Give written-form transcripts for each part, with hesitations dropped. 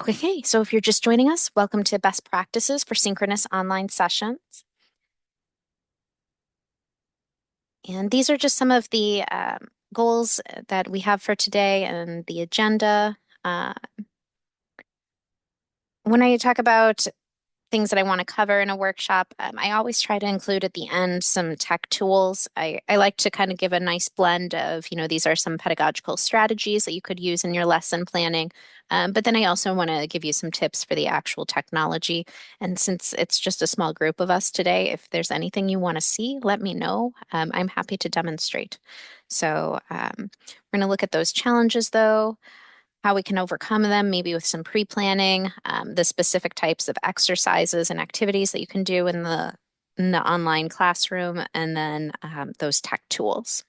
Okay, so if you're just joining us, welcome to Best Practices for Synchronous Online Sessions. And these are just some of the goals that we have for today and the agenda. Uh, when I talk about things that I want to cover in a workshop, I always try to include at the end some tech tools. I like to kind of give a nice blend of, these are some pedagogical strategies that you could use in your lesson planning. But then I also want to give you some tips for the actual technology. And since it's just a small group of us today, if there's anything you want to see, let me know. I'm happy to demonstrate. So we're going to look at those challenges though, how we can overcome them, maybe with some pre-planning, the specific types of exercises and activities that you can do in the online classroom, and then those tech tools.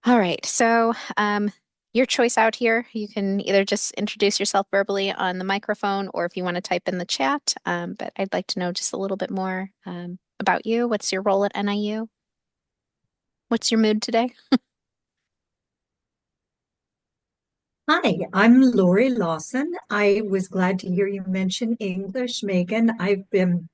All right, so your choice out here. You can either just introduce yourself verbally on the microphone, or if you want to type in the chat. But I'd like to know just a little bit more about you. What's your role at NIU? What's your mood today? Hi, I'm Lori Lawson. I was glad to hear you mention English, Megan. I've been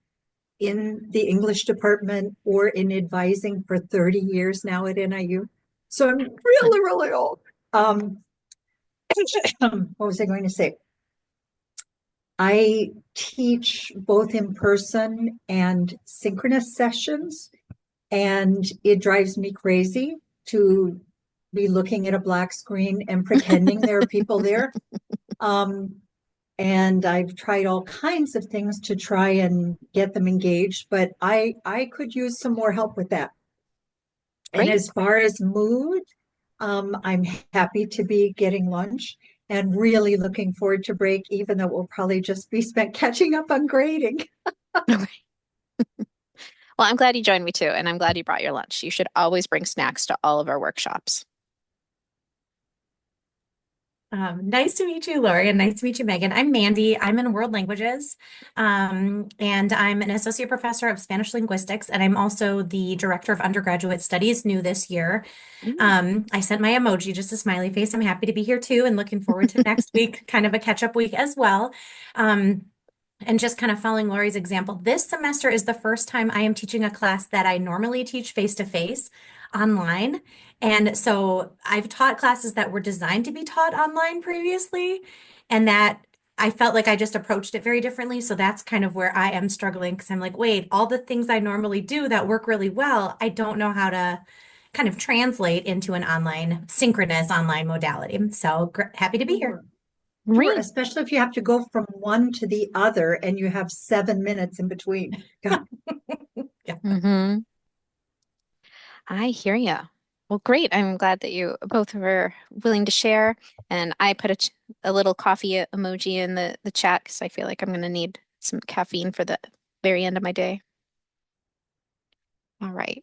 in the English department or in advising for 30 years now at NIU. So I'm really, really old. Um, what was I going to say? I teach both in person and synchronous sessions, and it drives me crazy to be looking at a black screen and pretending there are people there. Um, and I've tried all kinds of things to try and get them engaged, but I could use some more help with that. And Great. as far as mood, I'm happy to be getting lunch and really looking forward to break, even though it will probably just be spent catching up on grading. Okay. Well, I'm glad you joined me too, and I'm glad you brought your lunch. You should always bring snacks to all of our workshops. Nice to meet you, Lori, and nice to meet you, Megan. I'm Mandy. I'm in world languages, and I'm an associate professor of Spanish linguistics, and I'm also the director of undergraduate studies, new this year. Mm. I sent my emoji, just a smiley face. I'm happy to be here too, and looking forward to next week, kind of a catch-up week as well. Um, and just kind of following Lori's example, this semester is the first time I am teaching a class that I normally teach face-to-face online. And so I've taught classes that were designed to be taught online previously, and that I felt like I just approached it very differently. So that's kind of where I am struggling because I'm like, wait, all the things I normally do that work really well, I don't know how to kind of translate into an online, synchronous online modality. So happy to be here. Sure, sure, Great. especially if you have to go from one to the other and you have 7 minutes in between. God. Yeah. Hmm. I hear you. Well, great. I'm glad that you both were willing to share. And I put a little coffee emoji in the chat because I feel like I'm going to need some caffeine for the very end of my day. All right.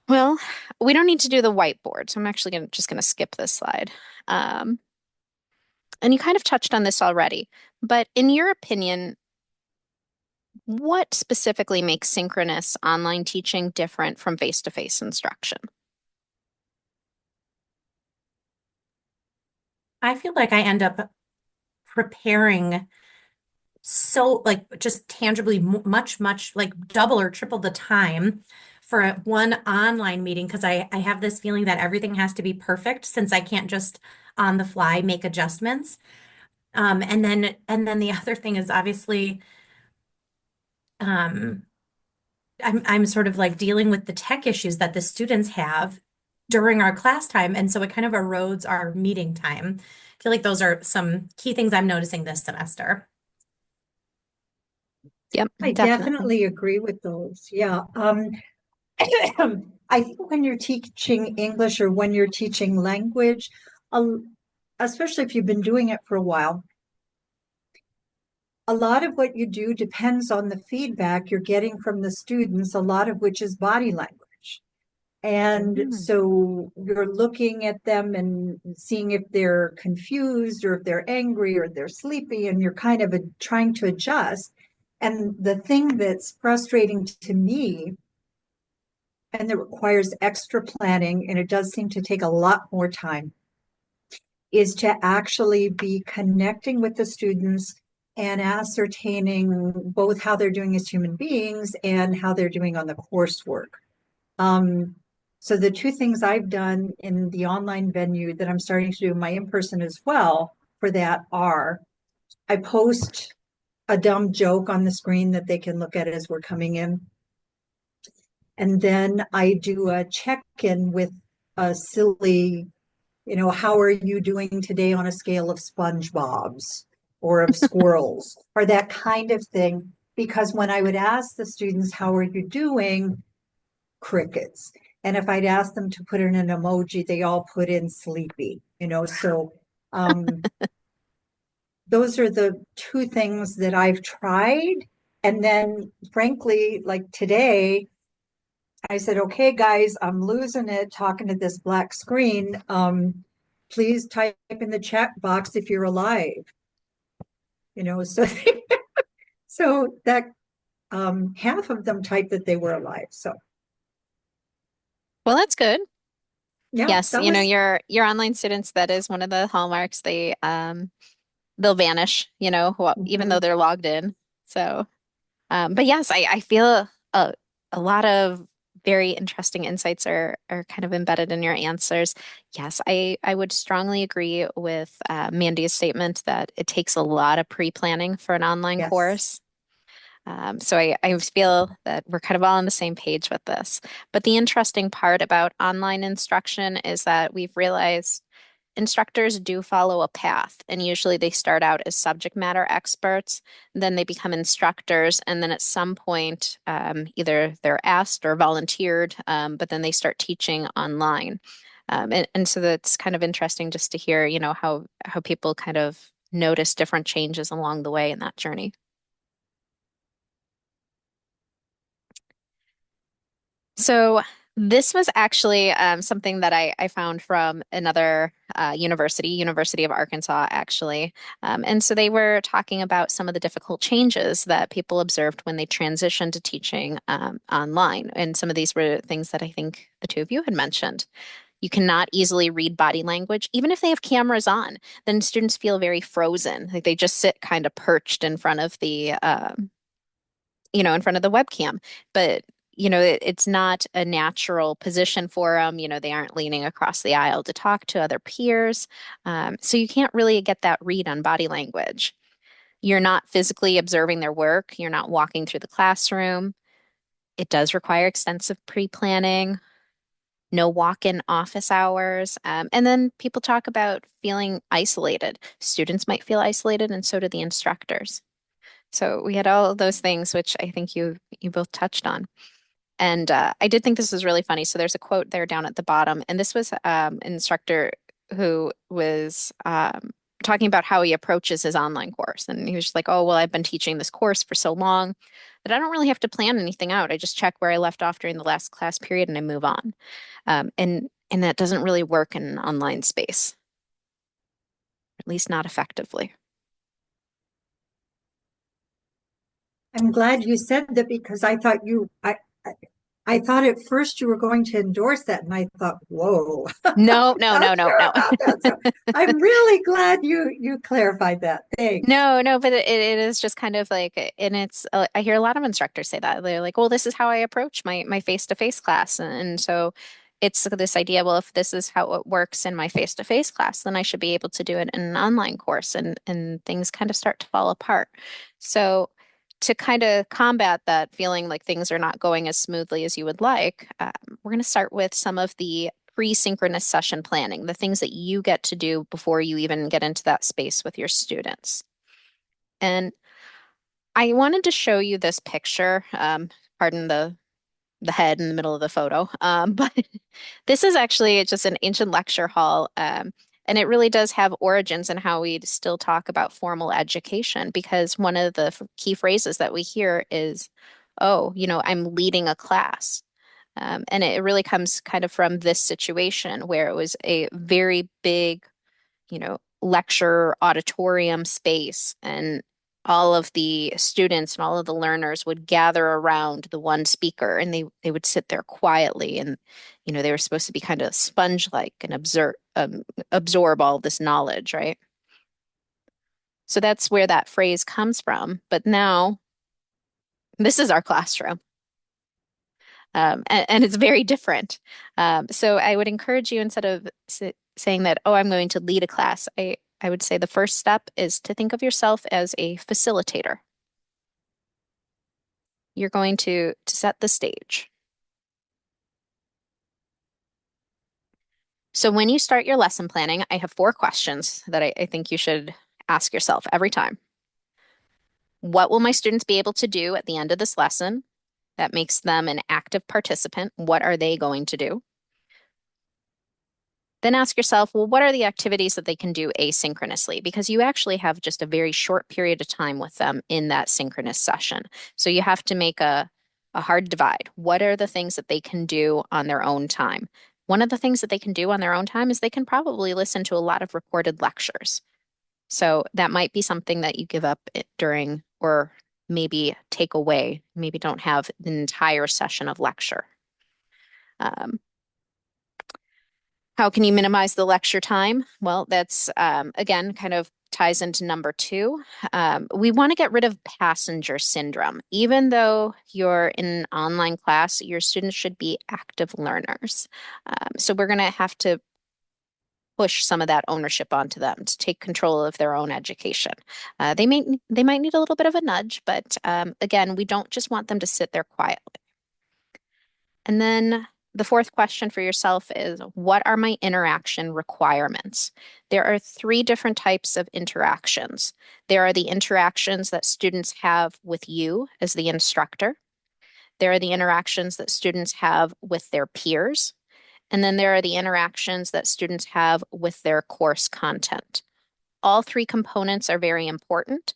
Well, we don't need to do the whiteboard, so I'm actually just going to skip this slide. Um, and you kind of touched on this already, but in your opinion, what specifically makes synchronous online teaching different from face-to-face instruction? I feel like I end up preparing so like just tangibly much like double or triple the time for one online meeting because I have this feeling that everything has to be perfect since I can't just on the fly make adjustments. And then the other thing is obviously um I'm sort of like dealing with the tech issues that the students have during our class time, and so it kind of erodes our meeting time. I feel like those are some key things I'm noticing this semester. Yep, I definitely. definitely agree with those. Yeah. I think when you're teaching English or when you're teaching language, especially if you've been doing it for a while, a lot of what you do depends on the feedback you're getting from the students, a lot of which is body language. And Mm. so you're looking at them and seeing if they're confused or if they're angry or they're sleepy, and you're kind of trying to adjust. And the thing that's frustrating to me and that requires extra planning, and it does seem to take a lot more time, is to actually be connecting with the students and ascertaining both how they're doing as human beings and how they're doing on the coursework. Um, so the two things I've done in the online venue that I'm starting to do in my in-person as well for that are I post a dumb joke on the screen that they can look at as we're coming in. And then I do a check-in with a silly, how are you doing today on a scale of SpongeBob's or of squirrels or that kind of thing? Because when I would ask the students, how are you doing? Crickets. And if I'd ask them to put in an emoji, they all put in sleepy, so um, those are the two things that I've tried. And then frankly, like today, I said, okay, guys, I'm losing it talking to this black screen. Please type in the chat box if you're alive, so so that half of them typed that they were alive. So Well, that's good. yeah, Yes, that was your online students, that is one of the hallmarks. They'll vanish, even though mhm. they're logged in. So, but yes, I feel a lot of very interesting insights are kind of embedded in your answers. Yes, I would strongly agree with Mandy's statement that it takes a lot of pre-planning for an online Yes. course. So I feel that we're kind of all on the same page with this. But the interesting part about online instruction is that we've realized instructors do follow a path, and usually they start out as subject matter experts, then they become instructors, and then at some point, either they're asked or volunteered, but then they start teaching online. And so that's kind of interesting just to hear, how people kind of notice different changes along the way in that journey. So this was actually something that I found from another university, University of Arkansas, actually. And so they were talking about some of the difficult changes that people observed when they transitioned to teaching online. And some of these were things that I think the two of you had mentioned. You cannot easily read body language, even if they have cameras on. Then students feel very frozen, like they just sit kind of perched in front of the webcam. But, it's not a natural position for them. They aren't leaning across the aisle to talk to other peers. So you can't really get that read on body language. You're not physically observing their work. You're not walking through the classroom. It does require extensive pre-planning, no walk-in office hours. And then people talk about feeling isolated. Students might feel isolated, and so do the instructors. So we had all of those things, which I think you both touched on. And I did think this was really funny. So there's a quote there down at the bottom, and this was an instructor who was talking about how he approaches his online course. And he was just like, "Oh, well, I've been teaching this course for so long that I don't really have to plan anything out. I just check where I left off during the last class period and I move on." And that doesn't really work in an online space, at least not effectively. I'm glad you said that because I thought at first you were going to endorse that, and I thought, whoa, No, no, not no, no, sure no. about that. So I'm really glad you clarified that. Thanks. No, no, but it is just kind of like, and it's, I hear a lot of instructors say that. They're like, well, this is how I approach my face-to-face class. And so it's this idea, well, if this is how it works in my face-to-face class, then I should be able to do it in an online course, and things kind of start to fall apart. So to kind of combat that feeling like things are not going as smoothly as you would like, we're going to start with some of the pre-synchronous session planning, the things that you get to do before you even get into that space with your students. And I wanted to show you this picture. Pardon the head in the middle of the photo. But this is actually just an ancient lecture hall. And it really does have origins in how we still talk about formal education, because one of the key phrases that we hear is, oh, I'm leading a class. And it really comes kind of from this situation where it was a very big, lecture auditorium space, and all of the students and all of the learners would gather around the one speaker, and they would sit there quietly, and they were supposed to be kind of sponge-like and absorb all this knowledge, right? So that's where that phrase comes from. But now this is our classroom. And it's very different. So I would encourage you, instead of saying that, oh, I'm going to lead a class, I would say the first step is to think of yourself as a facilitator. You're going to set the stage. So when you start your lesson planning, I have 4 questions that I think you should ask yourself every time. What will my students be able to do at the end of this lesson that makes them an active participant? What are they going to do? Then ask yourself, well, what are the activities that they can do asynchronously? Because you actually have just a very short period of time with them in that synchronous session. So you have to make a hard divide. What are the things that they can do on their own time? One of the things that they can do on their own time is they can probably listen to a lot of recorded lectures. So that might be something that you give up during, or maybe take away. Maybe don't have an entire session of lecture. Um, How can you minimize the lecture time? Well, that's again kind of ties into number 2. We want to get rid of passenger syndrome. Even though you're in an online class, your students should be active learners. So we're going to have to push some of that ownership onto them to take control of their own education. They might need a little bit of a nudge, but again, we don't just want them to sit there quietly. And then the 4th question for yourself is, what are my interaction requirements? There are 3 different types of interactions. There are the interactions that students have with you as the instructor. There are the interactions that students have with their peers. And then there are the interactions that students have with their course content. All 3 components are very important.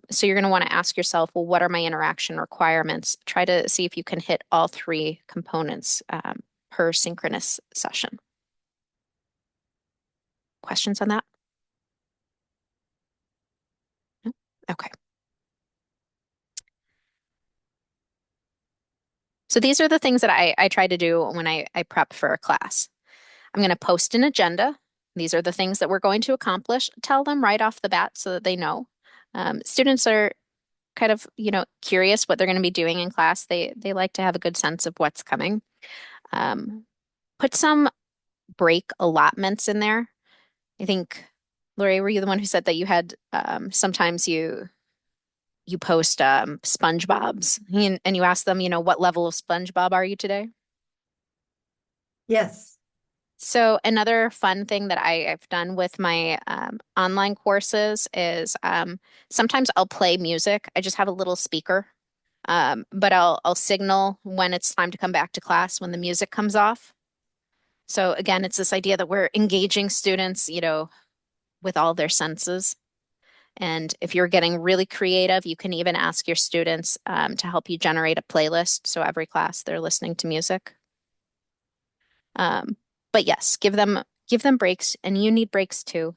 So you're going to want to ask yourself, well, what are my interaction requirements? Try to see if you can hit all 3 components per synchronous session. Questions on that? No? Okay. So these are the things that I try to do when I prep for a class. I'm going to post an agenda. These are the things that we're going to accomplish. Tell them right off the bat so that they know. Students are kind of, curious what they're going to be doing in class. They like to have a good sense of what's coming. Put some break allotments in there. I think, Lori, were you the one who said that you had sometimes you post SpongeBob's and you ask them, what level of SpongeBob are you today? Yes. So another fun thing that I've done with my online courses is sometimes I'll play music. I just have a little speaker, but I'll signal when it's time to come back to class when the music comes off. So again, it's this idea that we're engaging students, with all their senses. And if you're getting really creative, you can even ask your students to help you generate a playlist. So every class they're listening to music. But yes, give them breaks, and you need breaks too.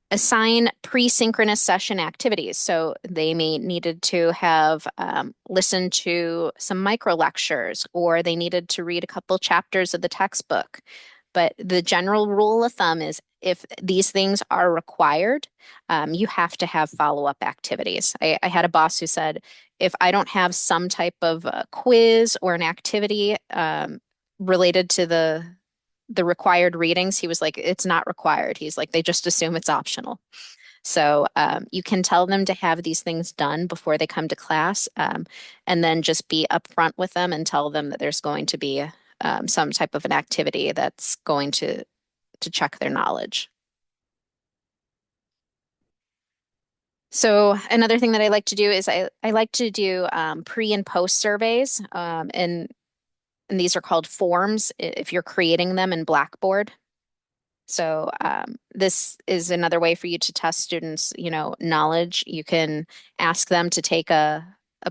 Assign pre-synchronous session activities. So they may needed to have listened to some micro lectures, or they needed to read a couple chapters of the textbook. But the general rule of thumb is if these things are required, you have to have follow-up activities. I had a boss who said, if I don't have some type of quiz or an activity related to the required readings, he was like, it's not required. He's like, they just assume it's optional. So you can tell them to have these things done before they come to class, and then just be upfront with them and tell them that there's going to be some type of an activity that's going to check their knowledge. So another thing that I like to do is I like to do pre and post surveys, and these are called forms if you're creating them in Blackboard. So this is another way for you to test students, knowledge. You can ask them to take a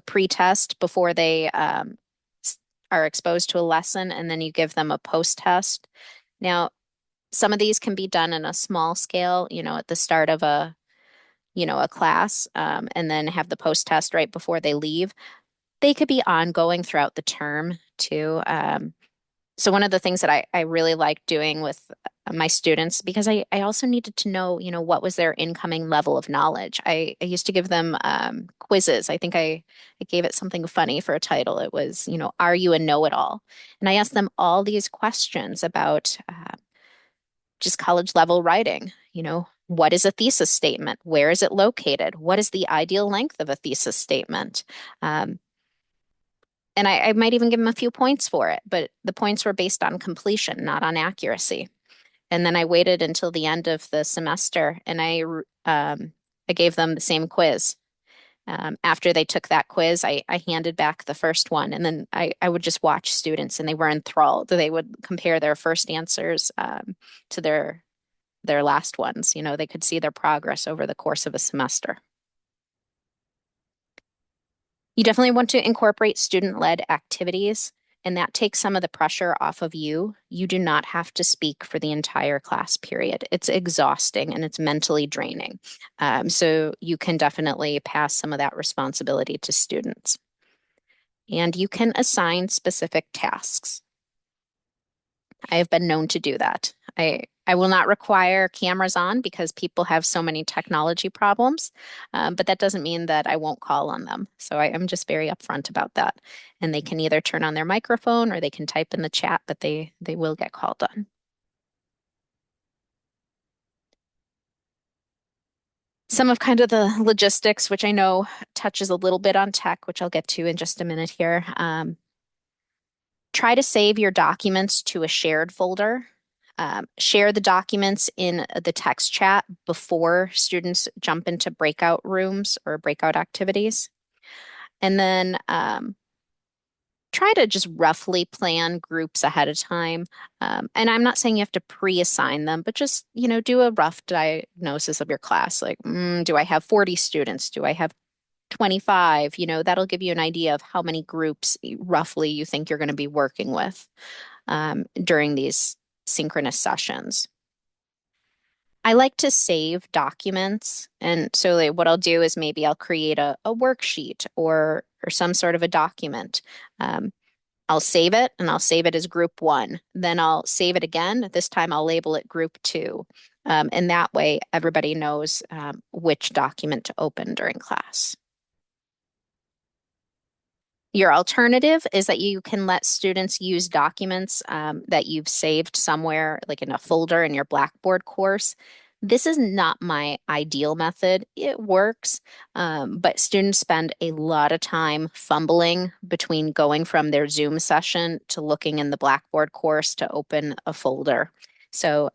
pre-test before they are exposed to a lesson, and then you give them a post-test. Now, some of these can be done in a small scale, at the start of a class, and then have the post-test right before they leave. They could be ongoing throughout the term too. So one of the things that I really like doing with my students, because I also needed to know, what was their incoming level of knowledge. I used to give them quizzes. I think I gave it something funny for a title. It was, are you a know-it-all? And I asked them all these questions about just college level writing. What is a thesis statement? Where is it located? What is the ideal length of a thesis statement? Um, and I might even give them a few points for it, but the points were based on completion, not on accuracy. And then I waited until the end of the semester and I gave them the same quiz. After they took that quiz, I handed back the first one, and then I would just watch students, and they were enthralled. They would compare their first answers to their last ones. They could see their progress over the course of a semester. You definitely want to incorporate student-led activities, and that takes some of the pressure off of you. You do not have to speak for the entire class period. It's exhausting and it's mentally draining. So you can definitely pass some of that responsibility to students. And you can assign specific tasks. I have been known to do that. I will not require cameras on because people have so many technology problems, but that doesn't mean that I won't call on them. So I'm just very upfront about that. And they can either turn on their microphone or they can type in the chat, but they will get called on. Some of kind of the logistics, which I know touches a little bit on tech, which I'll get to in just a minute here. Try to save your documents to a shared folder. Share the documents in the text chat before students jump into breakout rooms or breakout activities. And then try to just roughly plan groups ahead of time. And I'm not saying you have to pre-assign them, but just, do a rough diagnosis of your class. Like, do I have 40 students? Do I have 25? That'll give you an idea of how many groups roughly you think you're going to be working with during these synchronous sessions. I like to save documents. And so what I'll do is maybe I'll create a worksheet or some sort of a document. Um, I'll save it and I'll save it as group one. Then I'll save it again. This time I'll label it group two. And that way everybody knows which document to open during class. Your alternative is that you can let students use documents that you've saved somewhere, like in a folder in your Blackboard course. This is not my ideal method. It works, but students spend a lot of time fumbling between going from their Zoom session to looking in the Blackboard course to open a folder. So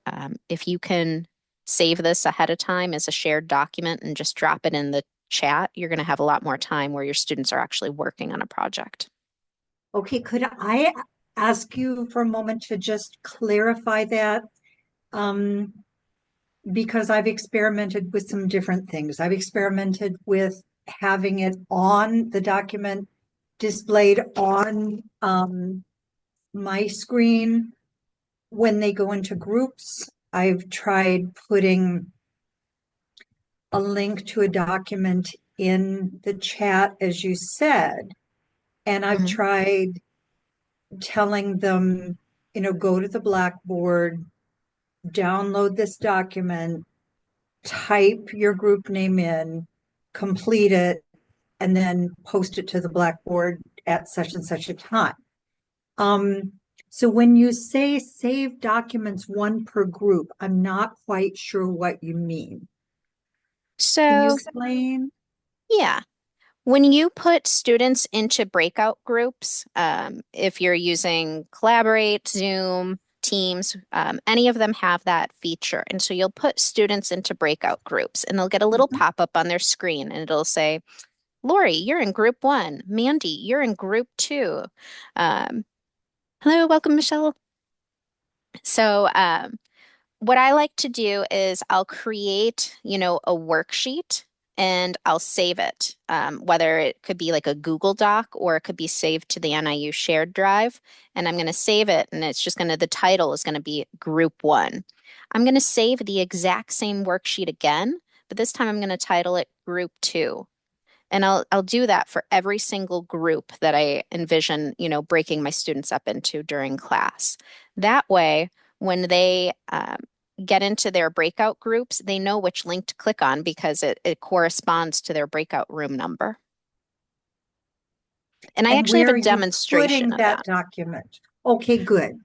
if you can save this ahead of time as a shared document and just drop it in the chat, you're going to have a lot more time where your students are actually working on a project. Okay, could I ask you for a moment to just clarify that? Um, because I've experimented with some different things. I've experimented with having it on the document displayed on my screen when they go into groups. I've tried putting a link to a document in the chat, as you said, and I've Mhm. tried telling them, go to the Blackboard, download this document, type your group name in, complete it, and then post it to the Blackboard at such and such a time. Um, so when you say save documents one per group, I'm not quite sure what you mean. Can you So, explain? yeah, when you put students into breakout groups, if you're using Collaborate, Zoom, Teams, any of them have that feature. And so you'll put students into breakout groups and they'll get a little Mhm. pop-up on their screen and it'll say, Lori, you're in group one. Mandy, you're in group two. Um, Hello, welcome, Michelle. So, what I like to do is I'll create, a worksheet and I'll save it, whether it could be like a Google Doc or it could be saved to the NIU shared drive. And I'm going to save it and it's just going to, the title is going to be group one. I'm going to save the exact same worksheet again, but this time I'm going to title it group two. And I'll do that for every single group that I envision, breaking my students up into during class. That way, when they get into their breakout groups, they know which link to click on because it corresponds to their breakout room number. And I And actually have where a are you demonstration putting of that that. document? Okay, good.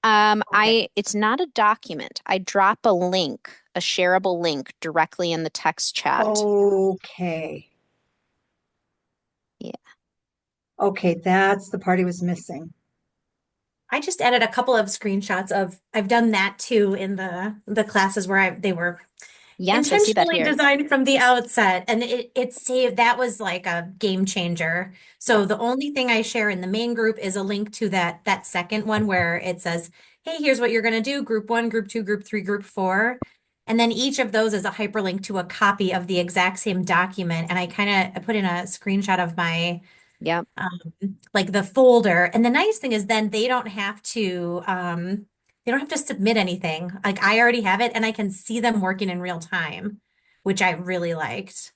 Okay. It's not a document. I drop a link, a shareable link directly in the text chat. Okay. Yeah. Okay, that's the part I was missing. I just added a couple of screenshots of I've done that too in the classes where they were Yes, I see that intentionally here. designed from the outset, and it saved. That was like a game changer. So the only thing I share in the main group is a link to that second one where it says, hey, here's what you're going to do: group one, group two, group three, group four. And then each of those is a hyperlink to a copy of the exact same document. And I put in a screenshot of my Yep. like the folder. And the nice thing is then they don't have to submit anything. Like I already have it and I can see them working in real time, which I really liked.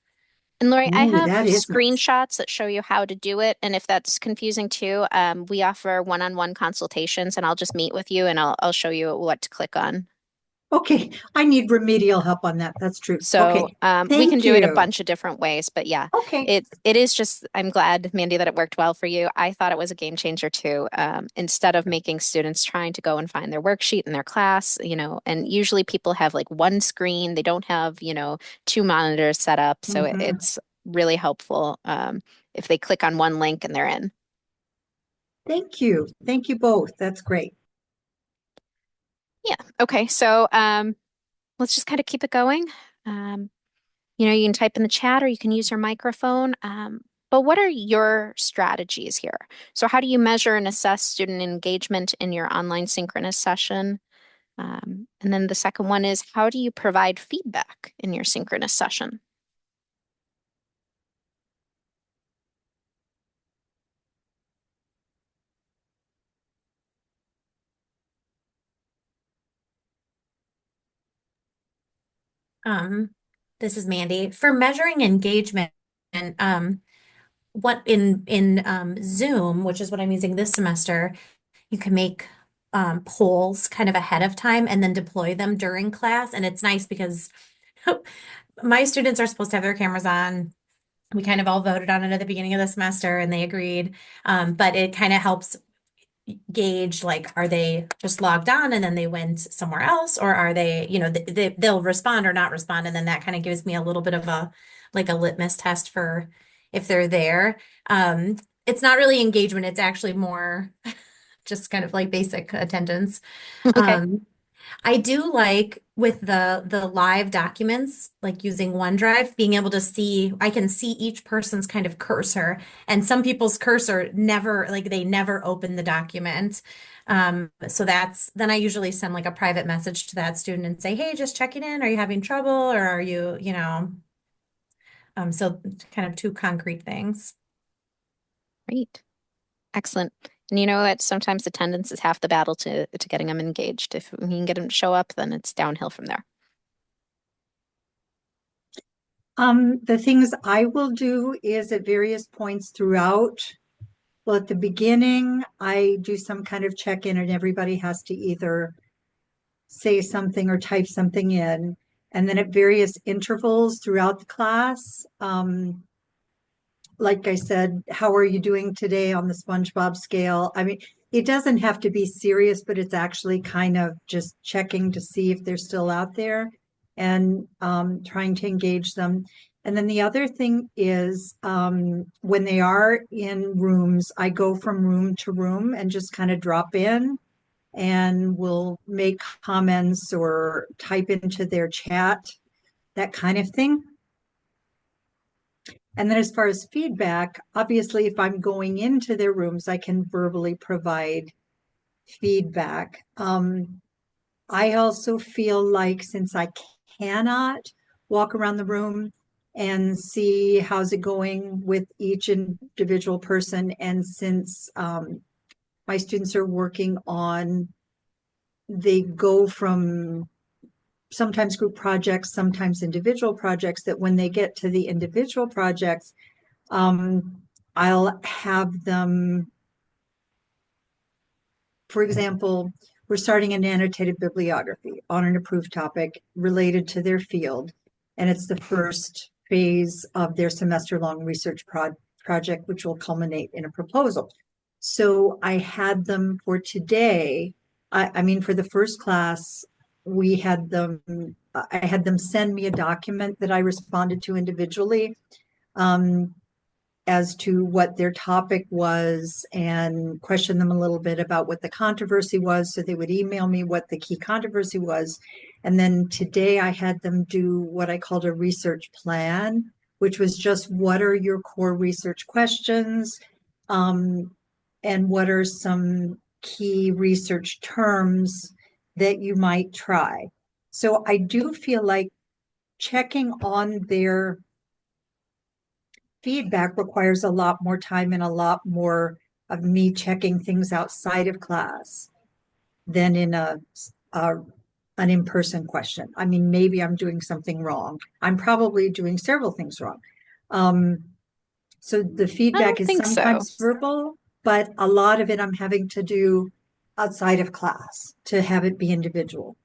And Lori, I Ooh, have that is nice. screenshots that show you how to do it. And if that's confusing too, we offer one-on-one consultations, and I'll just meet with you and I'll show you what to click on. Okay, I need remedial help on that. That's true. So Okay, we can thank do it a you. bunch of different ways, but yeah, Okay. it is just. I'm glad, Mandy, that it worked well for you. I thought it was a game changer too. Instead of making students trying to go and find their worksheet in their class, and usually people have like one screen. They don't have two monitors set up, so Mhm. it's really helpful if they click on one link and they're in. Thank you. Thank you both. That's great. Yeah. Okay. So let's just kind of keep it going. Um, you can type in the chat or you can use your microphone. But what are your strategies here? So, how do you measure and assess student engagement in your online synchronous session? And then the second one is, how do you provide feedback in your synchronous session? Um, this is Mandy. For measuring engagement and what in Zoom, which is what I'm using this semester, you can make polls kind of ahead of time and then deploy them during class. And it's nice because my students are supposed to have their cameras on. We kind of all voted on it at the beginning of the semester and they agreed. But it kind of helps gauge like, are they just logged on and then they went somewhere else, or are they, they'll respond or not respond. And then that kind of gives me a little bit of a litmus test for if they're there. It's not really engagement, it's actually more just kind of like basic attendance. Okay. Um, I do like with the live documents, like using OneDrive, being able to see, I can see each person's kind of cursor, and some people's cursor never, like they never open the document. So then I usually send like a private message to that student and say, hey, just checking in. Are you having trouble or are so kind of two concrete things. Great. Excellent. And you know that sometimes attendance is half the battle to getting them engaged. If we can get them to show up, then it's downhill from there. The things I will do is at various points throughout. Well, at the beginning, I do some kind of check-in and everybody has to either say something or type something in. And then at various intervals throughout the class, like I said, how are you doing today on the SpongeBob scale? I mean, it doesn't have to be serious, but it's actually kind of just checking to see if they're still out there and trying to engage them. And then the other thing is when they are in rooms, I go from room to room and just kind of drop in and will make comments or type into their chat, that kind of thing. And then as far as feedback, obviously, if I'm going into their rooms, I can verbally provide feedback. I also feel like since I cannot walk around the room and see how's it going with each individual person, and since my students are working on, they go from sometimes group projects, sometimes individual projects, that when they get to the individual projects, Um, I'll have them, for example, we're starting an annotated bibliography on an approved topic related to their field, and it's the first phase of their semester-long research project, which will culminate in a proposal. So I had them for today, I mean, for the first class, I had them send me a document that I responded to individually. Um, as to what their topic was and question them a little bit about what the controversy was. So they would email me what the key controversy was. And then today I had them do what I called a research plan, which was just what are your core research questions, um, and what are some key research terms that you might try. So I do feel like checking on their feedback requires a lot more time and a lot more of me checking things outside of class than in a an in-person question. I mean, maybe I'm doing something wrong. I'm probably doing several things wrong. Um, so the I feedback don't is think so. sometimes verbal, but a lot of it I'm having to do outside of class to have it be individual.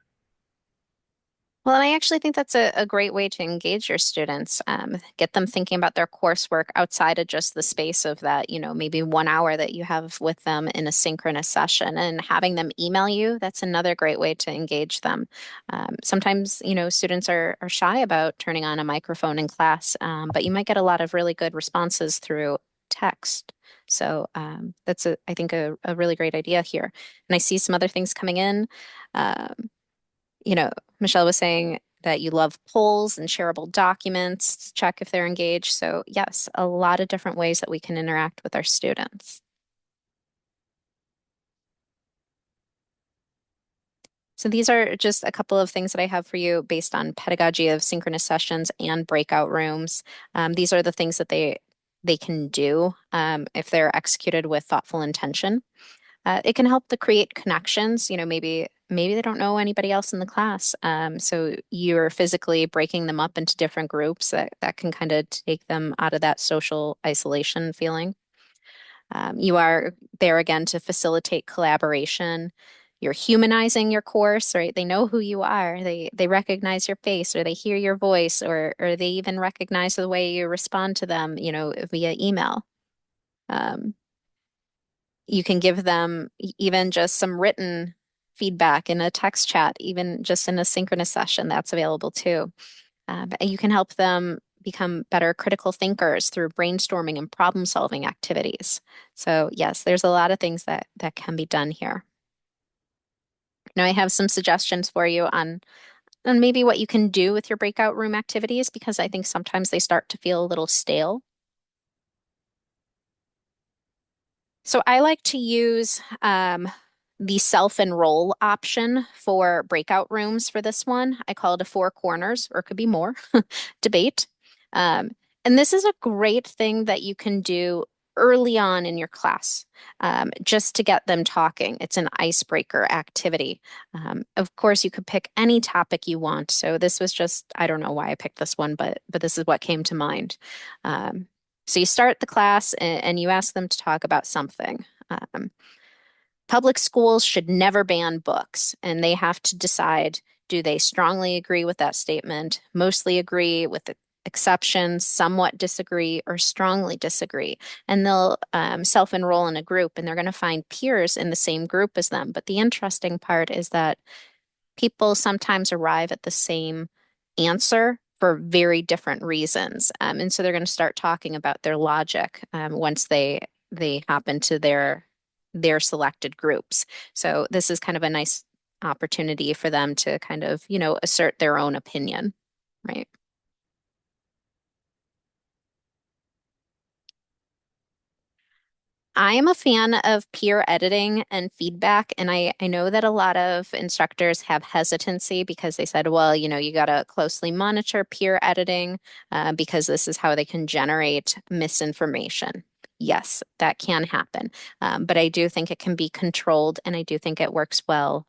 Well, and I actually think that's a great way to engage your students, get them thinking about their coursework outside of just the space of that, maybe 1 hour that you have with them in a synchronous session and having them email you. That's another great way to engage them. Sometimes, students are shy about turning on a microphone in class, but you might get a lot of really good responses through text. So that's I think a really great idea here. And I see some other things coming in. Um, you know, Michelle was saying that you love polls and shareable documents to check if they're engaged. So, yes, a lot of different ways that we can interact with our students. So, these are just a couple of things that I have for you based on pedagogy of synchronous sessions and breakout rooms. These are the things that they can do if they're executed with thoughtful intention. It can help to create connections. Maybe they don't know anybody else in the class. So you're physically breaking them up into different groups that can kind of take them out of that social isolation feeling. You are there again to facilitate collaboration. You're humanizing your course, right? They know who you are. They recognize your face, or they hear your voice, or they even recognize the way you respond to them, via email. Um, you can give them even just some written feedback in a text chat, even just in a synchronous session that's available too. But you can help them become better critical thinkers through brainstorming and problem solving activities. So yes, there's a lot of things that can be done here. Now I have some suggestions for you on maybe what you can do with your breakout room activities because I think sometimes they start to feel a little stale. So I like to use the self-enroll option for breakout rooms for this one. I call it a four corners, or it could be more, debate. Um, and this is a great thing that you can do early on in your class, just to get them talking. It's an icebreaker activity. Of course, you could pick any topic you want. So this was just, I don't know why I picked this one, but this is what came to mind. Um, so you start the class and you ask them to talk about something. Um, Public schools should never ban books, and they have to decide, do they strongly agree with that statement, mostly agree with the exceptions, somewhat disagree, or strongly disagree. And they'll self-enroll in a group and they're going to find peers in the same group as them. But the interesting part is that people sometimes arrive at the same answer for very different reasons. And so they're going to start talking about their logic once they hop into their selected groups. So this is kind of a nice opportunity for them to kind of, assert their own opinion, right? I am a fan of peer editing and feedback, and I know that a lot of instructors have hesitancy because they said, well, you got to closely monitor peer editing because this is how they can generate misinformation. Yes, that can happen, but I do think it can be controlled, and I do think it works well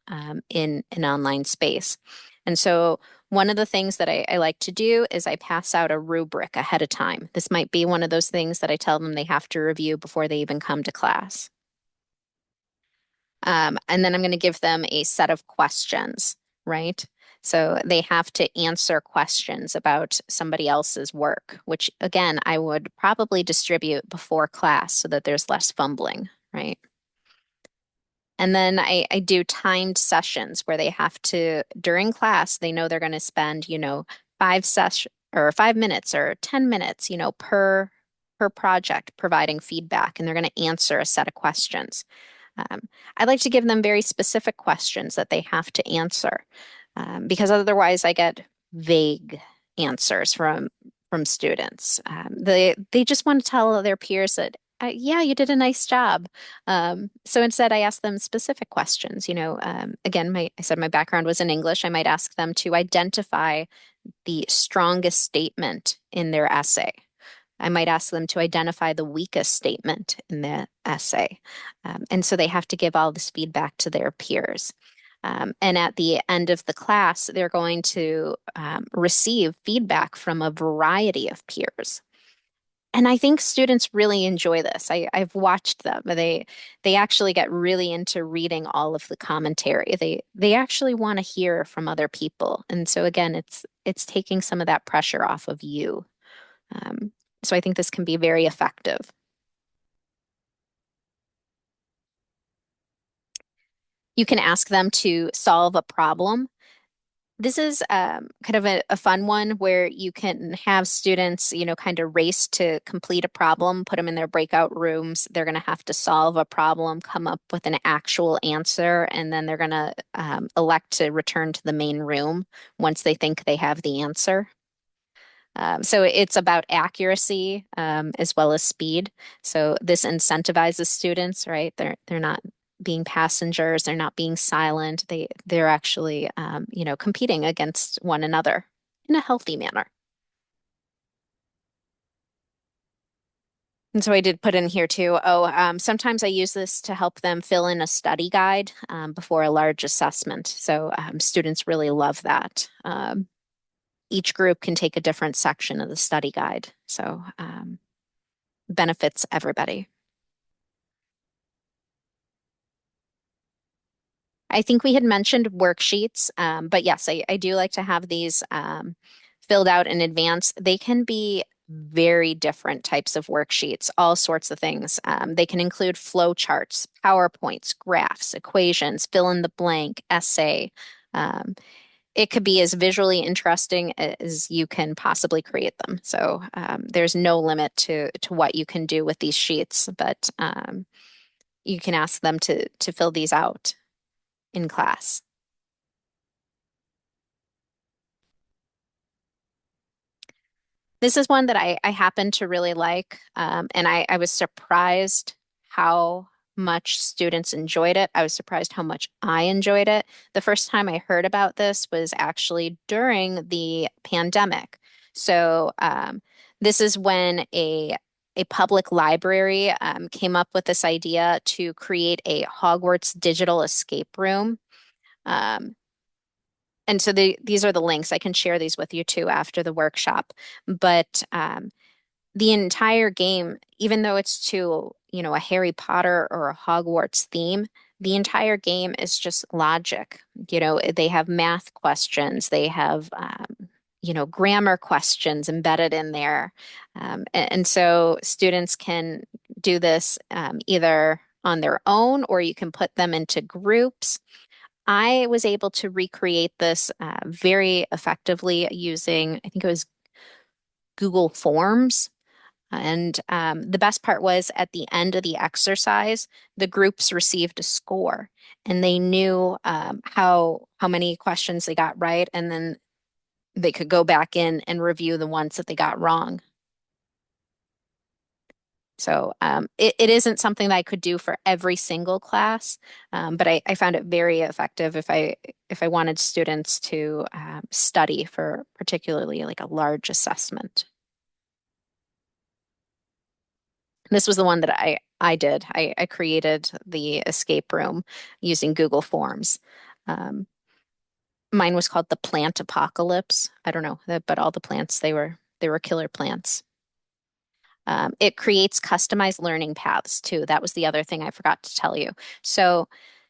in an online space. And so One of the things that I like to do is I pass out a rubric ahead of time. This might be one of those things that I tell them they have to review before they even come to class. And then I'm going to give them a set of questions, right? So they have to answer questions about somebody else's work, which again, I would probably distribute before class so that there's less fumbling, right? And then I do timed sessions where they have to, during class, they know they're going to spend, 5 minutes or 10 minutes, per project providing feedback, and they're going to answer a set of questions. Um, I like to give them very specific questions that they have to answer, because otherwise I get vague answers from students. They just want to tell their peers that, yeah, you did a nice job. So instead, I ask them specific questions. Again, I said my background was in English. I might ask them to identify the strongest statement in their essay. I might ask them to identify the weakest statement in the essay. And so they have to give all this feedback to their peers. And at the end of the class, they're going to receive feedback from a variety of peers. And I think students really enjoy this. I've watched them. They actually get really into reading all of the commentary. They actually want to hear from other people. And so again, it's taking some of that pressure off of you. Um, so I think this can be very effective. You can ask them to solve a problem. This is kind of a fun one where you can have students, kind of race to complete a problem, put them in their breakout rooms. They're going to have to solve a problem, come up with an actual answer, and then they're going to elect to return to the main room once they think they have the answer. So it's about accuracy as well as speed. So this incentivizes students, right? They're not being passengers, they're not being silent. They're actually competing against one another in a healthy manner. And so I did put in here too. Sometimes I use this to help them fill in a study guide before a large assessment. So students really love that. Each group can take a different section of the study guide. So benefits everybody. I think we had mentioned worksheets, but yes, I do like to have these filled out in advance. They can be very different types of worksheets, all sorts of things. They can include flow charts, PowerPoints, graphs, equations, fill in the blank, essay. Um, it could be as visually interesting as you can possibly create them. So there's no limit to what you can do with these sheets, but you can ask them to fill these out in class. This is one that I happen to really like, and I was surprised how much students enjoyed it. I was surprised how much I enjoyed it. The first time I heard about this was actually during the pandemic. So this is when a public library came up with this idea to create a Hogwarts digital escape room. Um, and so these are the links. I can share these with you too after the workshop. But the entire game, even though it's to, a Harry Potter or a Hogwarts theme, the entire game is just logic. They have math questions, they have, grammar questions embedded in there. And so students can do this either on their own or you can put them into groups. I was able to recreate this very effectively using, I think it was Google Forms. And the best part was at the end of the exercise, the groups received a score and they knew how many questions they got right. And then they could go back in and review the ones that they got wrong. So it isn't something that I could do for every single class, but I found it very effective if I wanted students to study for particularly like a large assessment. This was the one that I did. I created the escape room using Google Forms. Um, Mine was called the plant apocalypse. I don't know, but all the plants, they were killer plants. It creates customized learning paths too. That was the other thing I forgot to tell you. So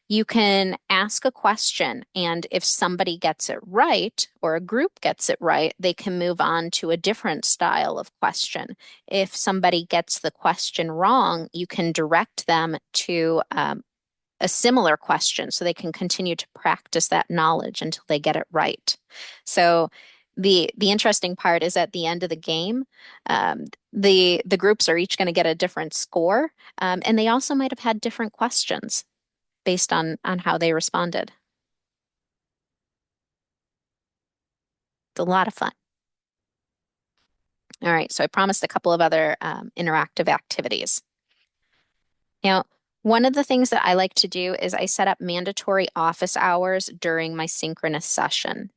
you can ask a question, and if somebody gets it right or a group gets it right, they can move on to a different style of question. If somebody gets the question wrong, you can direct them to a similar question so they can continue to practice that knowledge until they get it right. So the interesting part is at the end of the game, the groups are each going to get a different score, and they also might have had different questions based on how they responded. It's a lot of fun. All right, so I promised a couple of other interactive activities. Now, one of the things that I like to do is I set up mandatory office hours during my synchronous session.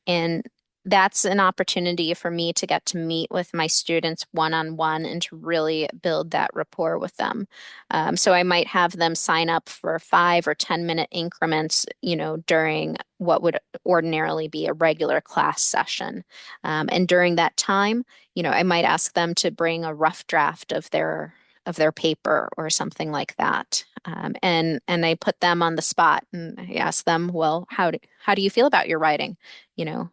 And that's an opportunity for me to get to meet with my students one-on-one and to really build that rapport with them. So I might have them sign up for 5 or 10 minute increments, during what would ordinarily be a regular class session. And during that time, I might ask them to bring a rough draft of their paper or something like that. And I put them on the spot and I ask them, well, how do you feel about your writing? You know,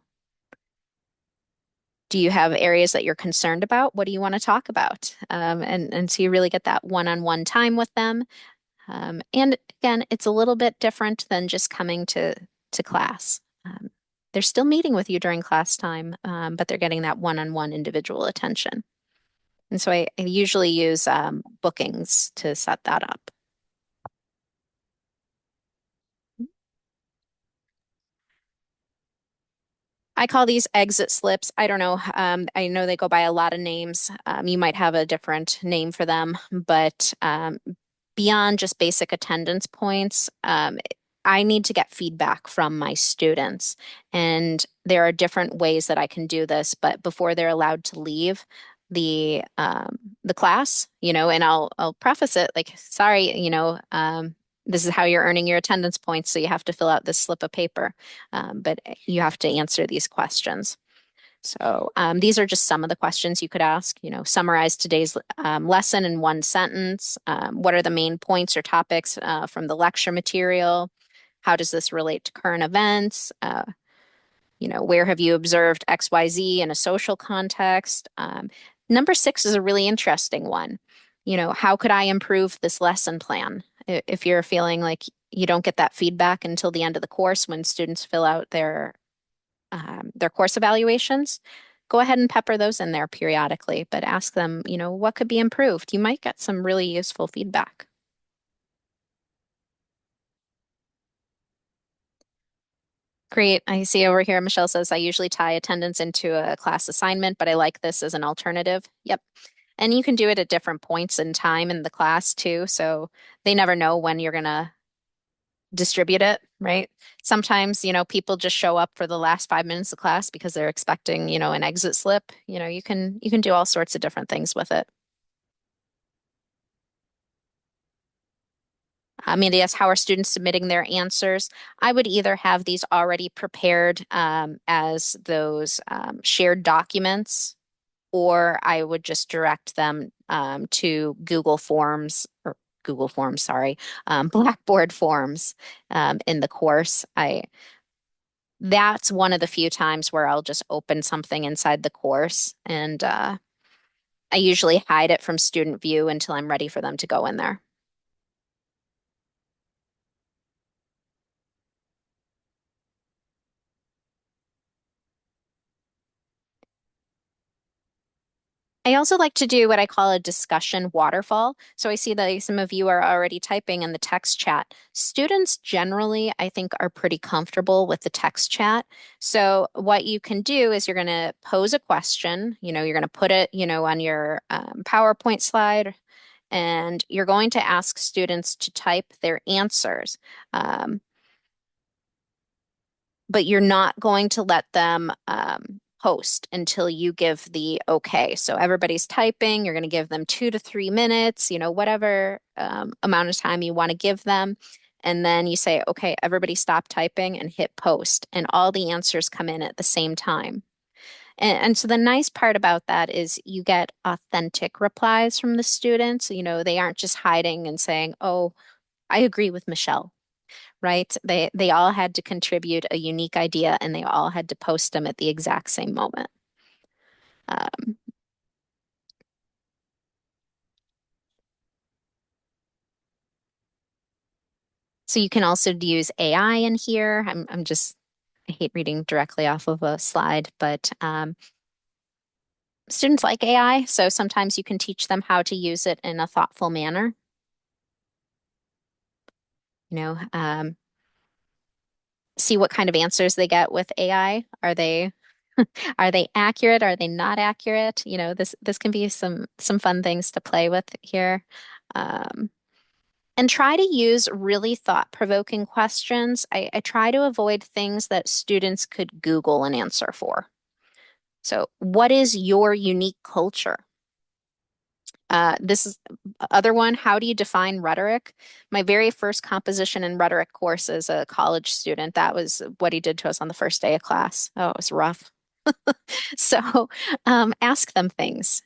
do you have areas that you're concerned about? What do you want to talk about? And so you really get that one-on-one time with them. And again, it's a little bit different than just coming to class. They're still meeting with you during class time, but they're getting that one-on-one individual attention. And so I usually use bookings to set that up. I call these exit slips. I don't know. I know they go by a lot of names. You might have a different name for them, but beyond just basic attendance points, I need to get feedback from my students. And there are different ways that I can do this, but before they're allowed to leave the class, and I'll preface it like, sorry, this is how you're earning your attendance points, so you have to fill out this slip of paper. But you have to answer these questions. So these are just some of the questions you could ask. Summarize today's lesson in one sentence. What are the main points or topics from the lecture material? How does this relate to current events? Where have you observed XYZ in a social context? Number 6 is a really interesting one. How could I improve this lesson plan? If you're feeling like you don't get that feedback until the end of the course when students fill out their course evaluations, go ahead and pepper those in there periodically, but ask them, what could be improved? You might get some really useful feedback. Great. I see over here, Michelle says, I usually tie attendance into a class assignment, but I like this as an alternative. Yep. And you can do it at different points in time in the class too. So they never know when you're going to distribute it, right? Sometimes, people just show up for the last 5 minutes of class because they're expecting, an exit slip. You can do all sorts of different things with it. Amanda asks, how are students submitting their answers? I would either have these already prepared as those shared documents, or I would just direct them to Google Forms, sorry, Blackboard Forms in the course. That's one of the few times where I'll just open something inside the course, and I usually hide it from student view until I'm ready for them to go in there. I also like to do what I call a discussion waterfall. So I see that some of you are already typing in the text chat. Students generally, I think, are pretty comfortable with the text chat. So what you can do is you're going to pose a question, you're going to put it, on your PowerPoint slide, and you're going to ask students to type their answers. But you're not going to let them post until you give the okay. So everybody's typing, you're going to give them 2 to 3 minutes, whatever amount of time you want to give them. And then you say, okay, everybody stop typing and hit post, and all the answers come in at the same time. And so the nice part about that is you get authentic replies from the students. You know, they aren't just hiding and saying, "Oh, I agree with Michelle," right? They all had to contribute a unique idea and they all had to post them at the exact same moment. Um, so you can also use AI in here. I'm just I hate reading directly off of a slide, but students like AI, so sometimes you can teach them how to use it in a thoughtful manner. You know, see what kind of answers they get with AI. Are they accurate? Are they not accurate? You know, this can be some fun things to play with here. Um, and try to use really thought-provoking questions. I try to avoid things that students could Google an answer for. So, what is your unique culture? This is other one. How do you define rhetoric? My very first composition and rhetoric course as a college student, that was what he did to us on the first day of class. Oh, it was rough. So ask them things,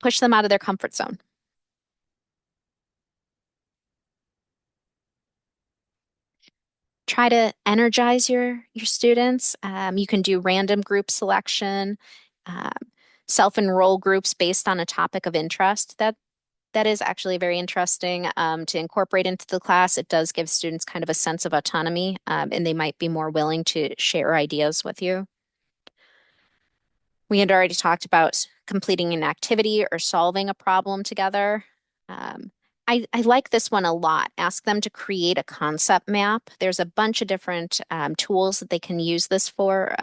push them out of their comfort zone. Try to energize your students. You can do random group selection, um, self-enroll groups based on a topic of interest. That is actually very interesting to incorporate into the class. It does give students kind of a sense of autonomy, and they might be more willing to share ideas with you. We had already talked about completing an activity or solving a problem together. Um, I like this one a lot. Ask them to create a concept map. There's a bunch of different tools that they can use this for,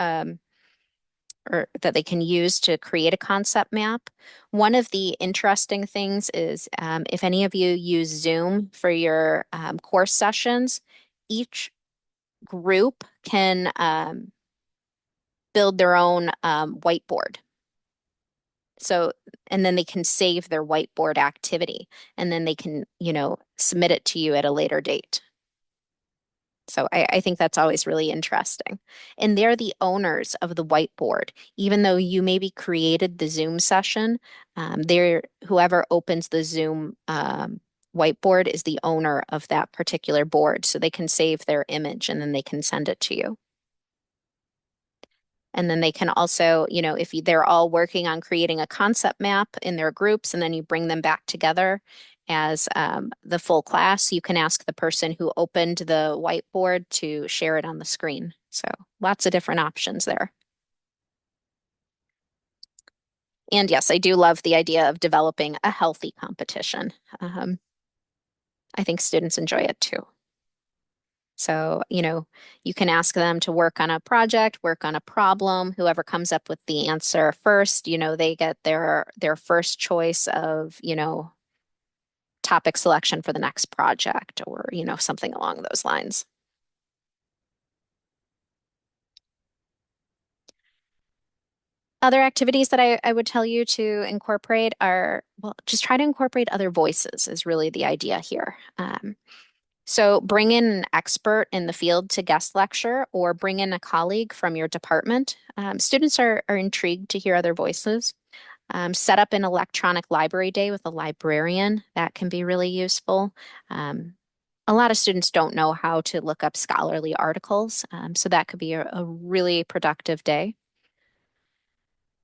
or that they can use to create a concept map. One of the interesting things is if any of you use Zoom for your course sessions, each group can build their own whiteboard. So, and then they can save their whiteboard activity and then they can, you know, submit it to you at a later date. So I think that's always really interesting. And they're the owners of the whiteboard. Even though you maybe created the Zoom session, they're whoever opens the Zoom whiteboard is the owner of that particular board. So they can save their image and then they can send it to you. And then they can also, you know, if they're all working on creating a concept map in their groups and then you bring them back together as the full class, you can ask the person who opened the whiteboard to share it on the screen. So lots of different options there. And yes, I do love the idea of developing a healthy competition. I think students enjoy it too. So, you know, you can ask them to work on a project, work on a problem. Whoever comes up with the answer first, you know, they get their first choice of, you know, topic selection for the next project or, you know, something along those lines. Other activities that I would tell you to incorporate are, well, just try to incorporate other voices is really the idea here. So bring in an expert in the field to guest lecture or bring in a colleague from your department. Students are intrigued to hear other voices. Set up an electronic library day with a librarian. That can be really useful. A lot of students don't know how to look up scholarly articles, so that could be a really productive day.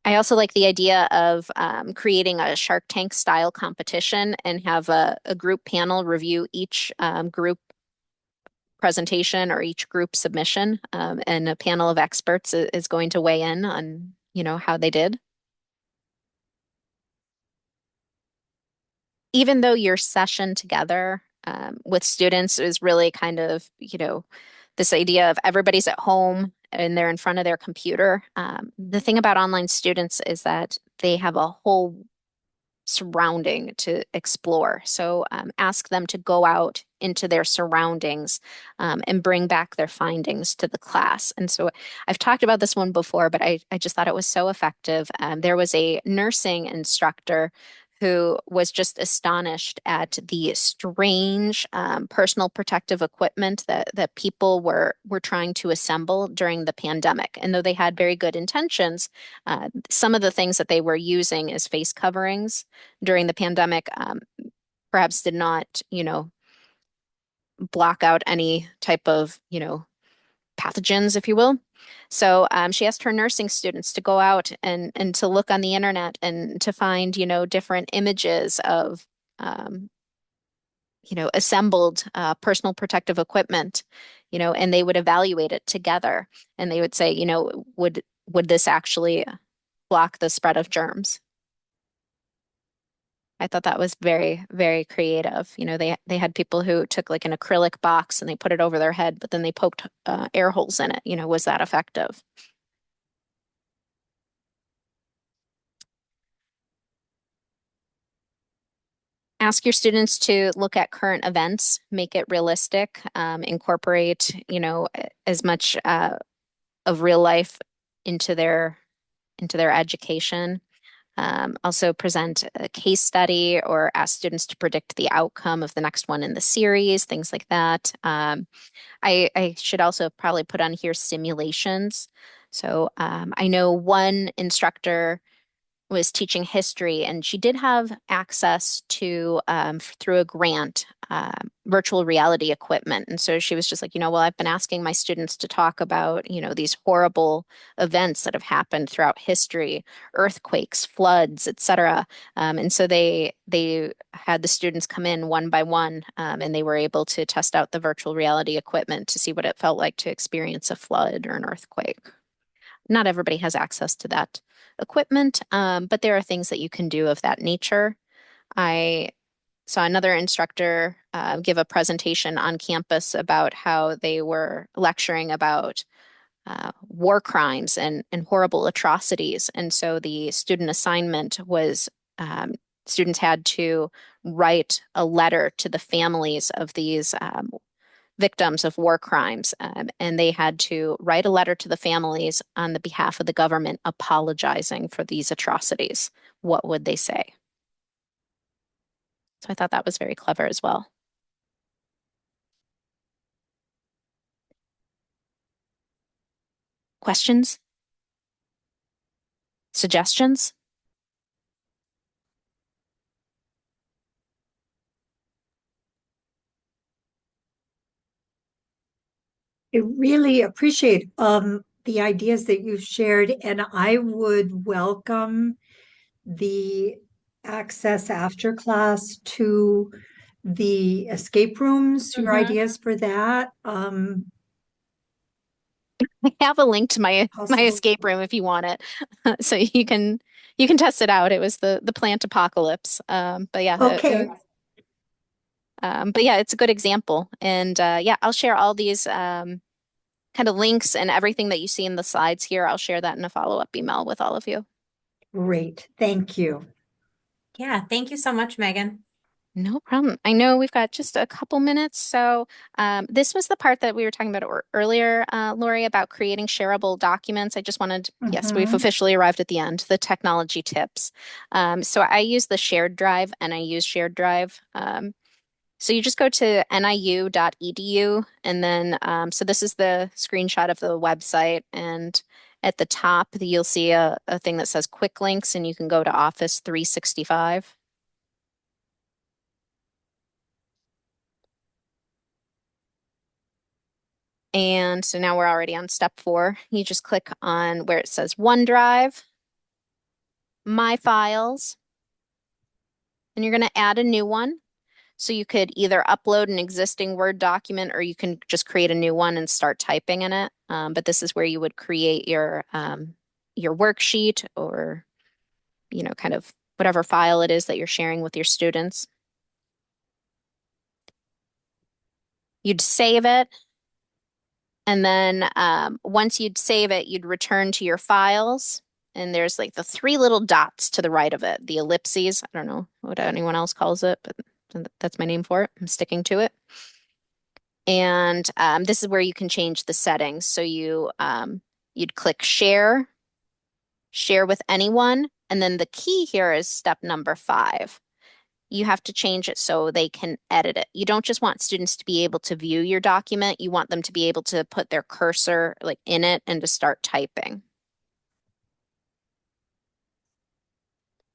I also like the idea of creating a Shark Tank style competition and have a group panel review each group presentation or each group submission, and a panel of experts is going to weigh in on, you know, how they did. Even though your session together with students is really kind of, you know, this idea of everybody's at home and they're in front of their computer. The thing about online students is that they have a whole surrounding to explore. So ask them to go out into their surroundings and bring back their findings to the class. And so I've talked about this one before, but I just thought it was so effective. There was a nursing instructor who was just astonished at the strange personal protective equipment that people were trying to assemble during the pandemic. And though they had very good intentions, some of the things that they were using as face coverings during the pandemic perhaps did not, block out any type of, pathogens, if you will. So she asked her nursing students to go out and to look on the internet and to find, different images of, um, assembled personal protective equipment, and they would evaluate it together. And they would say, would this actually block the spread of germs? I thought that was very, very creative. They had people who took like an acrylic box and they put it over their head, but then they poked air holes in it. Was that effective? Ask your students to look at current events, make it realistic, incorporate, as much of real life into their education. Also present a case study or ask students to predict the outcome of the next one in the series, things like that. I should also probably put on here simulations. So I know one instructor was teaching history, and she did have access to, through a grant, virtual reality equipment. And so she was just like, well, I've been asking my students to talk about, these horrible events that have happened throughout history, earthquakes, floods, etc. And so they had the students come in one by one, and they were able to test out the virtual reality equipment to see what it felt like to experience a flood or an earthquake. Not everybody has access to that equipment, but there are things that you can do of that nature. I saw another instructor give a presentation on campus about how they were lecturing about war crimes and horrible atrocities. And so the student assignment was students had to write a letter to the families of these victims of war crimes, and they had to write a letter to the families on the behalf of the government apologizing for these atrocities. What would they say? So I thought that was very clever as well. Questions? Suggestions? I really appreciate the ideas that you shared, and I would welcome the access after class to the escape rooms, your Mhm. ideas for that. I have a link to my Possible. escape room if you want it, so you can test it out. It was the plant apocalypse, but yeah, Okay, but yeah, it's a good example. And yeah, I'll share all these kind of links and everything that you see in the slides here. I'll share that in a follow-up email with all of you. great. Thank you. Yeah, thank you so much, Megan. No problem. I know we've got just a couple minutes. So this was the part that we were talking about earlier, Lori, about creating shareable documents. I just wanted, yes, we've Mhm. officially arrived at the end, the technology tips. So I use the shared drive and I use shared drive. So you just go to niu.edu and then, so this is the screenshot of the website. And at the top, you'll see a thing that says quick links and you can go to Office 365. And so now we're already on step 4. You just click on where it says OneDrive, My Files, and you're going to add a new one. So you could either upload an existing Word document or you can just create a new one and start typing in it. But this is where you would create your worksheet or, kind of whatever file it is that you're sharing with your students. You'd save it. And then once you'd save it, you'd return to your files. And there's like the 3 little dots to the right of it, the ellipses. I don't know what anyone else calls it, but that's my name for it. I'm sticking to it. And this is where you can change the settings. So you'd click share, share with anyone, And then the key here is step number 5. You have to change it so they can edit it. You don't just want students to be able to view your document, you want them to be able to put their cursor like in it and to start typing.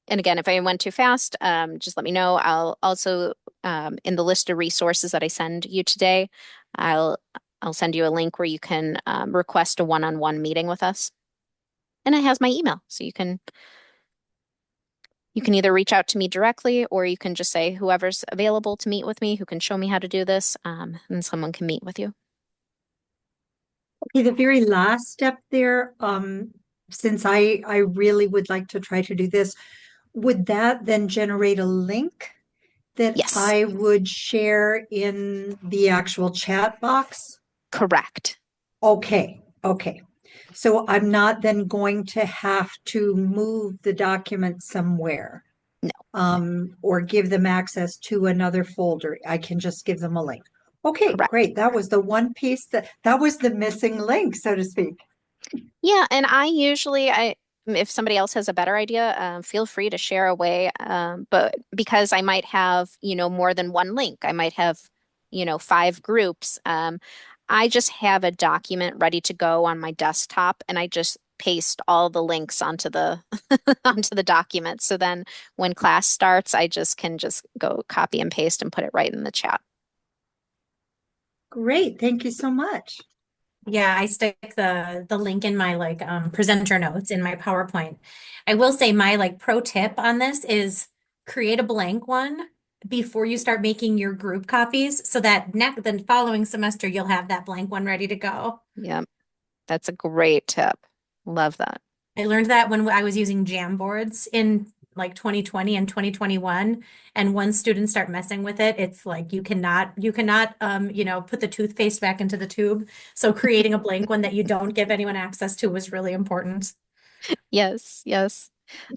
And again, if I went too fast, just let me know. I'll also, in the list of resources that I send you today, I'll I'll send you a link where you can request a one-on-one meeting with us. And it has my email, so you can either reach out to me directly or you can just say whoever's available to meet with me who can show me how to do this, and someone can meet with you. Okay, the very last step there, since I really would like to try to do this, would that then generate a link that Yes, I would share in the actual chat box? correct. Okay, okay. So I'm not then going to have to move the document somewhere, No, or give them access to another folder. I can just give them a link. Okay, correct. great. That was the one piece that was the missing link, so to speak. Yeah, and if somebody else has a better idea, feel free to share away. But because I might have, more than one link, I might have, 5 groups. I just have a document ready to go on my desktop, and I just paste all the links onto the onto the document. So then when class starts, I just can just go copy and paste and put it right in the chat. Great. Thank you so much. Yeah, I stick the link in my like presenter notes in my PowerPoint. I will say my like pro tip on this is create a blank one before you start making your group copies so that next the following semester you'll have that blank one ready to go. Yeah, that's a great tip. Love that. I learned that when I was using Jamboards in like 2020 and 2021. And once students start messing with it, it's like you cannot put the toothpaste back into the tube. So creating a blank one that you don't give anyone access to was really important. Yes, yes.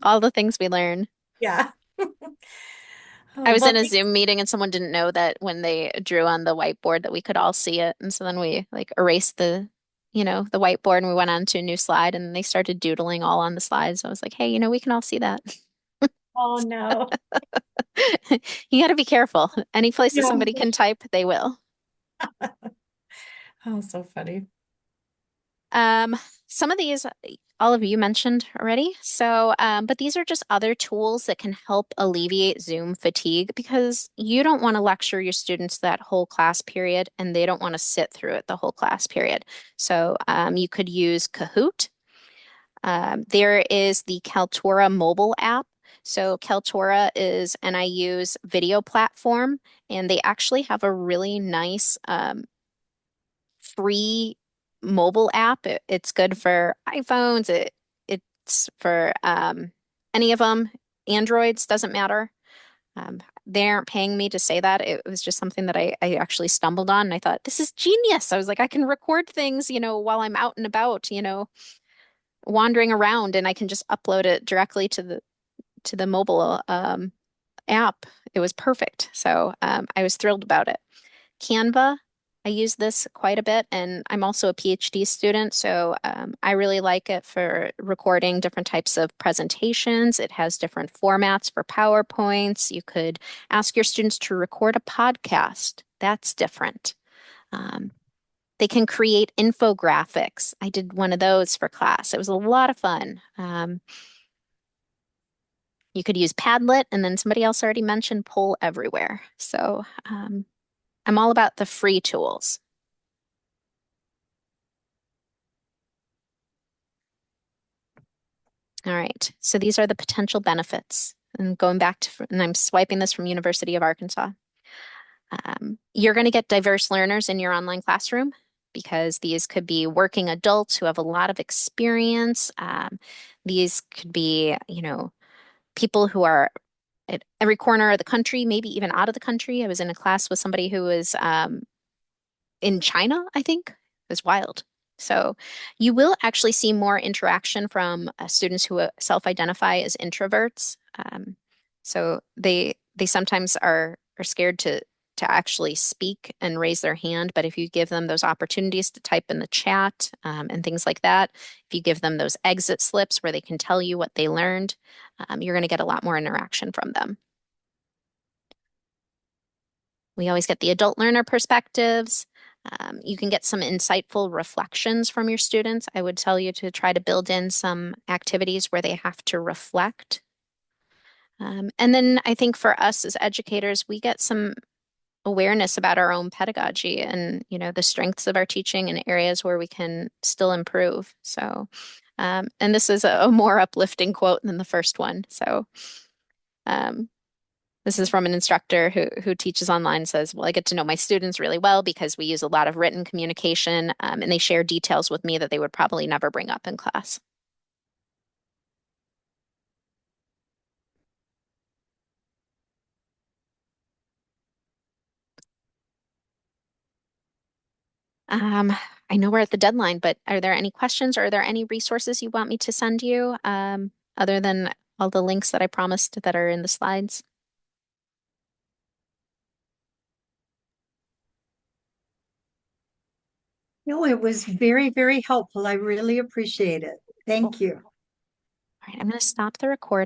All the things we learn. Yeah. I Oh, was well, in a Zoom meeting and someone didn't know that when they drew on the whiteboard that we could all see it. And so then we like erased the whiteboard and we went on to a new slide and they started doodling all on the slides. So I was like, hey, we can all see that. oh no. You got to be careful. Any place that Yeah. somebody can type, they will. Oh, so funny. Um, some of these, all of you mentioned already. So, but these are just other tools that can help alleviate Zoom fatigue because you don't want to lecture your students that whole class period and they don't want to sit through it the whole class period. So, you could use Kahoot. There is the Kaltura mobile app. So Kaltura is an IU's video platform, and they actually have a really nice free mobile app. It's good for iPhones. It's for any of them. Androids doesn't matter. They aren't paying me to say that. It was just something that I actually stumbled on, and I thought this is genius. I was like, I can record things, while I'm out and about, wandering around, and I can just upload it directly to the mobile app. It was perfect. So I was thrilled about it. Canva, I use this quite a bit, and I'm also a PhD student, so I really like it for recording different types of presentations. It has different formats for PowerPoints. You could ask your students to record a podcast. That's different. Um, they can create infographics. I did one of those for class. It was a lot of fun. You could use Padlet, and then somebody else already mentioned Poll Everywhere. So I'm all about the free tools. All right. So these are the potential benefits. And going back and I'm swiping this from University of Arkansas. You're going to get diverse learners in your online classroom because these could be working adults who have a lot of experience. These could be, people who are at every corner of the country, maybe even out of the country. I was in a class with somebody who was in China, I think. It was wild. So you will actually see more interaction from students who self-identify as introverts. So they sometimes are scared to to actually speak and raise their hand, but if you give them those opportunities to type in the chat and things like that, if you give them those exit slips where they can tell you what they learned, you're going to get a lot more interaction from them. We always get the adult learner perspectives. You can get some insightful reflections from your students. I would tell you to try to build in some activities where they have to reflect. And then I think for us as educators, we get some awareness about our own pedagogy and, the strengths of our teaching and areas where we can still improve. So, and this is a more uplifting quote than the first one. So, um, this is from an instructor who teaches online, says, well, I get to know my students really well because we use a lot of written communication, and they share details with me that they would probably never bring up in class. Um, I know we're at the deadline, but are there any questions or are there any resources you want me to send you, other than all the links that I promised that are in the slides? No, it was very, very helpful. I really appreciate it. Cool. Thank you. All right, I'm going to stop the recording.